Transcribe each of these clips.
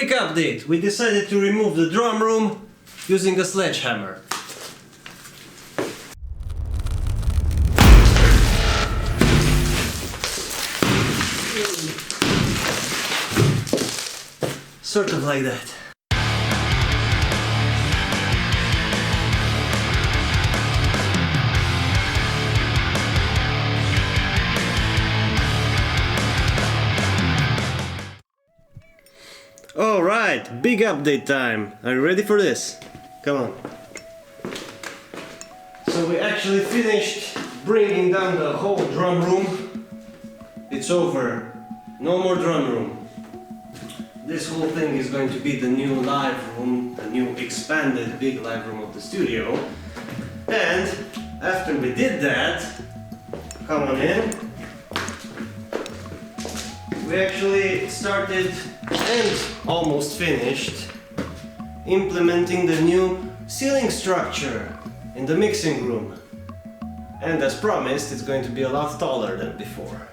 quick update. We decided to remove the drum room using a sledgehammer. Sort of like that. Alright, big update time. Are you ready for this? Come on. So we actually finished bringing down the whole drum room. It's over. No more drum room. This whole thing is going to be the new live room, the new expanded big live room of the studio. And after we did that, come on in, we actually started and almost finished implementing the new ceiling structure in the mixing room. And as promised, it's going to be a lot taller than before.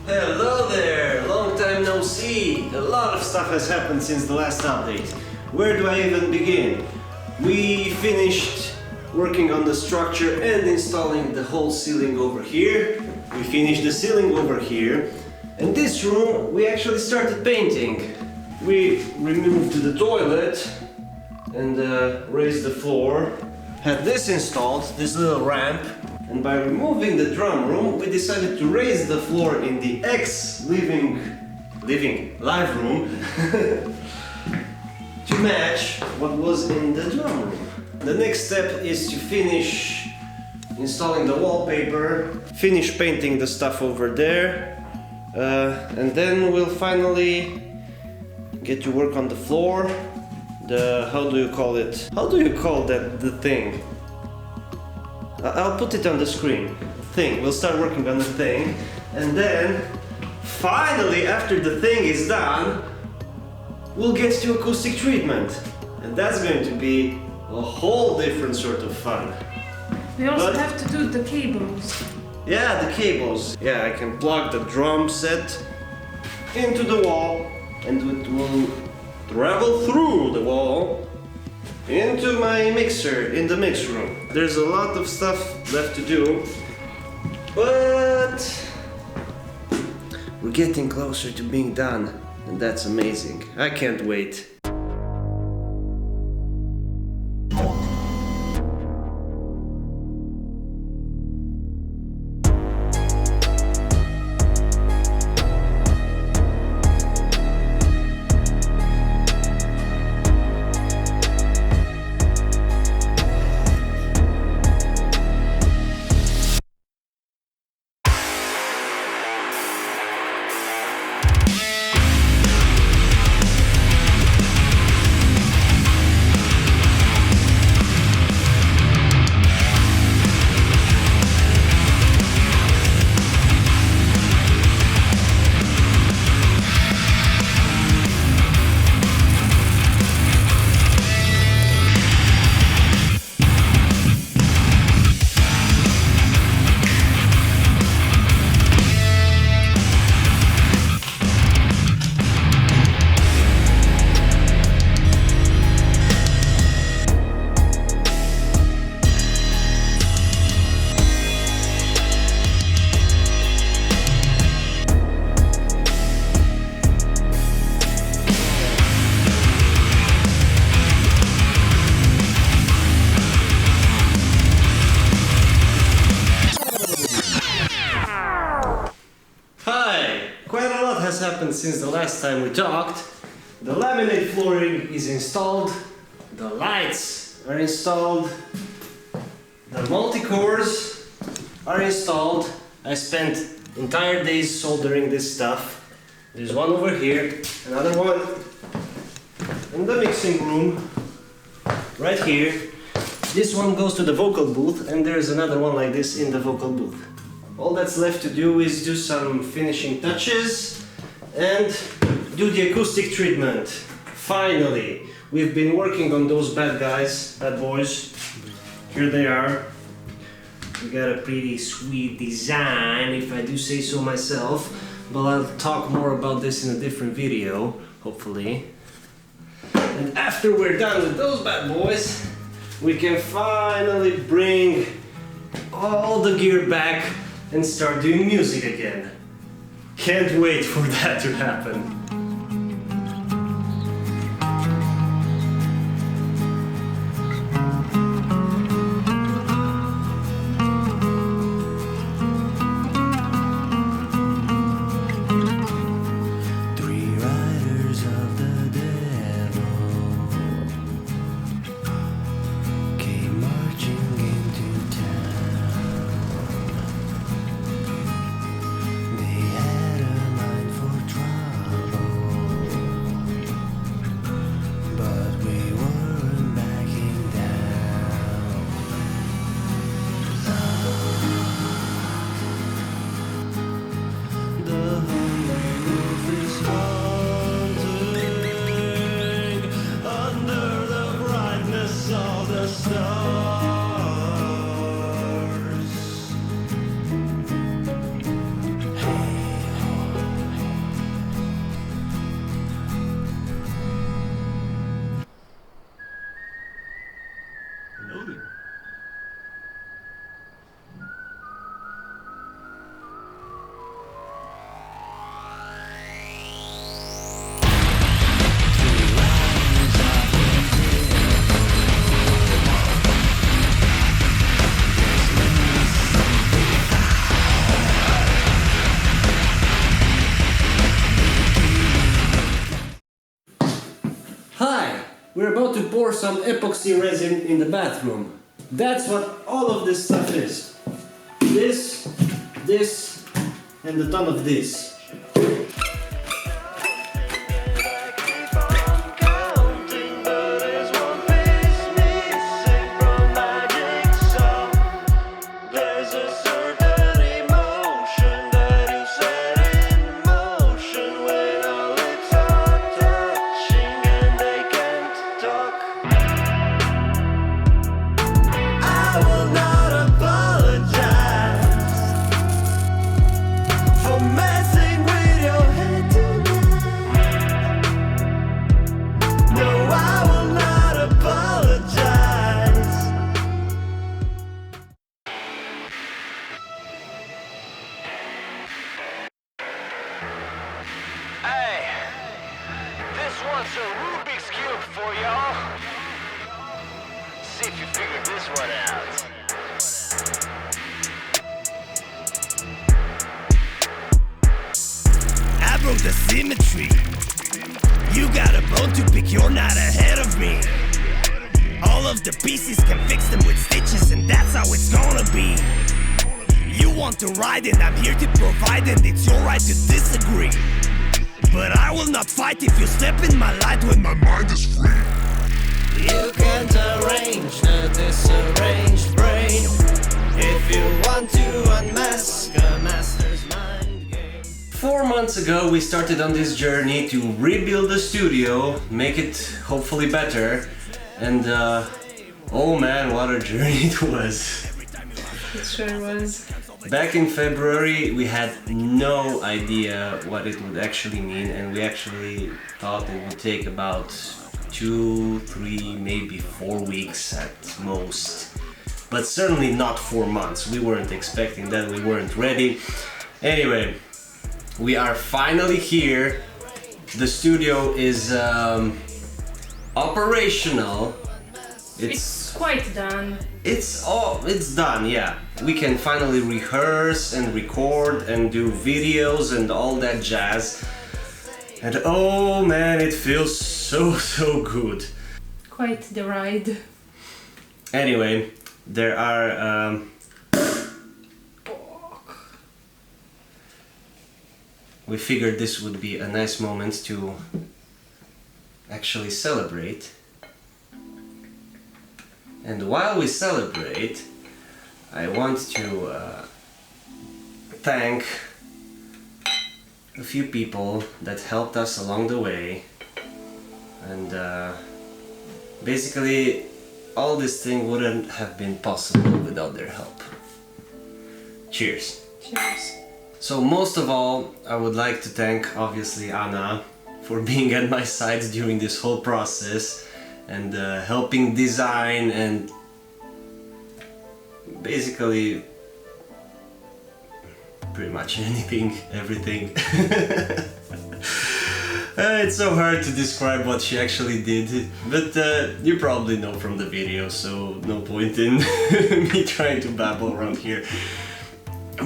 Hello there! Long time no see! A lot of stuff has happened since the last update. Where do I even begin? We finished working on the structure and installing the whole ceiling over here. We finished the ceiling over here. And this room we actually started painting. We removed the toilet and raised the floor. Had this installed, this little ramp. And by removing the drum room, we decided to raise the floor in the live room to match what was in the drum room. The next step is to finish installing the wallpaper, finish painting the stuff over there, and then we'll finally get to work on the floor. How do you call it? How do you call that, the thing? I'll put it on the screen. Thing. We'll start working on the thing, and then finally, after the thing is done, we'll get to acoustic treatment, and that's going to be a whole different sort of fun. We also have to do the cables. Yeah, the cables. Yeah, I can plug the drum set into the wall, and it will travel through the wall into my mixer in the mix room. There's a lot of stuff left to do, but we're getting closer to being done, and that's amazing. I can't wait. Happened since the last time we talked. The laminate flooring is installed, the lights are installed, the multi-cores are installed. I spent entire days soldering this stuff. There's one over here, another one in the mixing room, right here. This one goes to the vocal booth, and there's another one like this in the vocal booth. All that's left to do is do some finishing touches and do the acoustic treatment. finally, we've been working on those bad boys. Here they are. We got a pretty sweet design, if I do say so myself, but I'll talk more about this in a different video, hopefully. And after we're done with those bad boys, we can finally bring all the gear back and start doing music again. Can't wait for that to happen. Hi! We're about to pour some epoxy resin in the bathroom. That's what all of this stuff is. This, and a ton of this. One's a Rubik's Cube for y'all. See if you figured this one out. I broke the symmetry. You got a bone to pick, you're not ahead of me. All of the pieces can fix them with stitches, and that's how it's gonna be. You want to ride and I'm here to provide, and it's your right to disagree. But I will not fight if you step in my light when my mind is free. You can't arrange the disarranged brain if you want to unmask a master's mind game. 4 months ago we started on this journey to rebuild the studio, make it hopefully better, and oh man, what a journey it was. It sure was. Back in February we had no idea what it would actually mean, and we actually thought it would take about 2, 3, maybe 4 weeks at most, but certainly not 4 months. We weren't expecting that, we weren't ready. Anyway, we are finally here. The studio is operational. It's quite done. It's done, yeah. We can finally rehearse and record and do videos and all that jazz. And oh man, it feels so good. Quite the ride. Anyway, there are we figured this would be a nice moment to actually celebrate. And while we celebrate, I want to thank a few people that helped us along the way. and basically all this thing wouldn't have been possible without their help. Cheers. Cheers. So most of all, I would like to thank obviously Anna for being at my side during this whole process and helping design and basically pretty much anything, everything. It's so hard to describe what she actually did, but you probably know from the video, so no point in me trying to babble around here.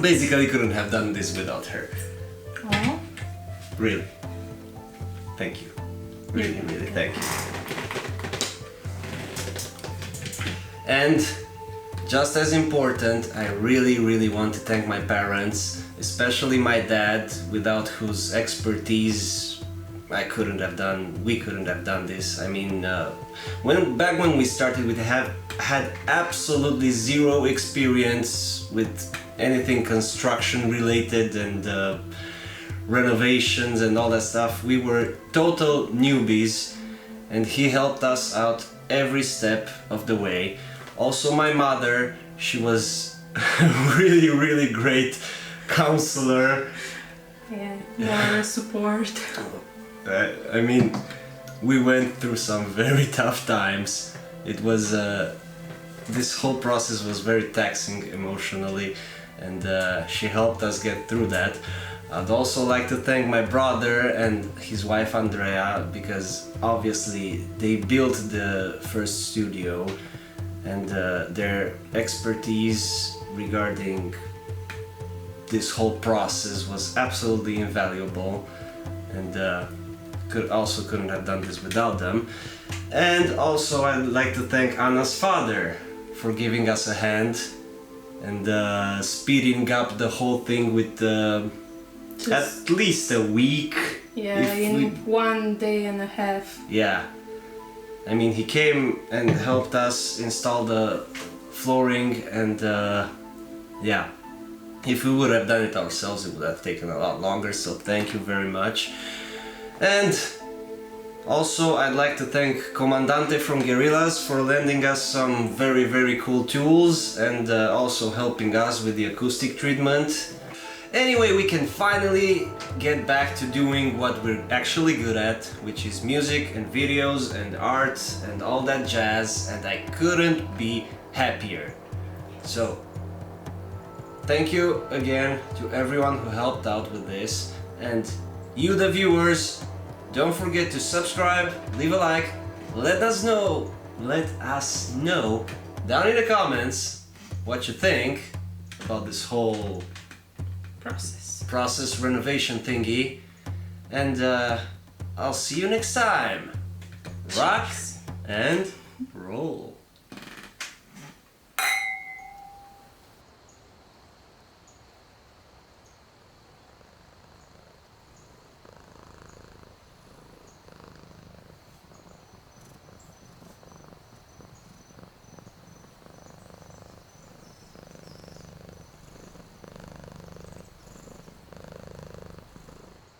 Basically couldn't have done this without her. Oh. Really. Thank you. Really, really thank you. And just as important, I really want to thank my parents, especially my dad, without whose expertise we couldn't have done this. I mean, back when we started, we had absolutely zero experience with anything construction related and renovations and all that stuff. We were total newbies, and he helped us out every step of the way. Also my mother, she was really great counselor. Yeah, more support. I mean, we went through some very tough times. It was this whole process was very taxing emotionally, and she helped us get through that. I'd also like to thank my brother and his wife Andrea, because obviously they built the first studio, and their expertise regarding this whole process was absolutely invaluable, and couldn't have done this without them. And also I'd like to thank Anna's father for giving us a hand and speeding up the whole thing with at least a week. Yeah, in 1 day and a half. Yeah. I mean, he came and helped us install the flooring, and yeah, if we would have done it ourselves, it would have taken a lot longer, so thank you very much. And also I'd like to thank Comandante from Guerrillas for lending us some very cool tools and also helping us with the acoustic treatment. Anyway, we can finally get back to doing what we're actually good at, which is music and videos and art and all that jazz, and I couldn't be happier. So, thank you again to everyone who helped out with this, and you the viewers, don't forget to subscribe, leave a like, let us know down in the comments what you think about this whole process renovation thingy, and I'll see you next time. Rock and roll.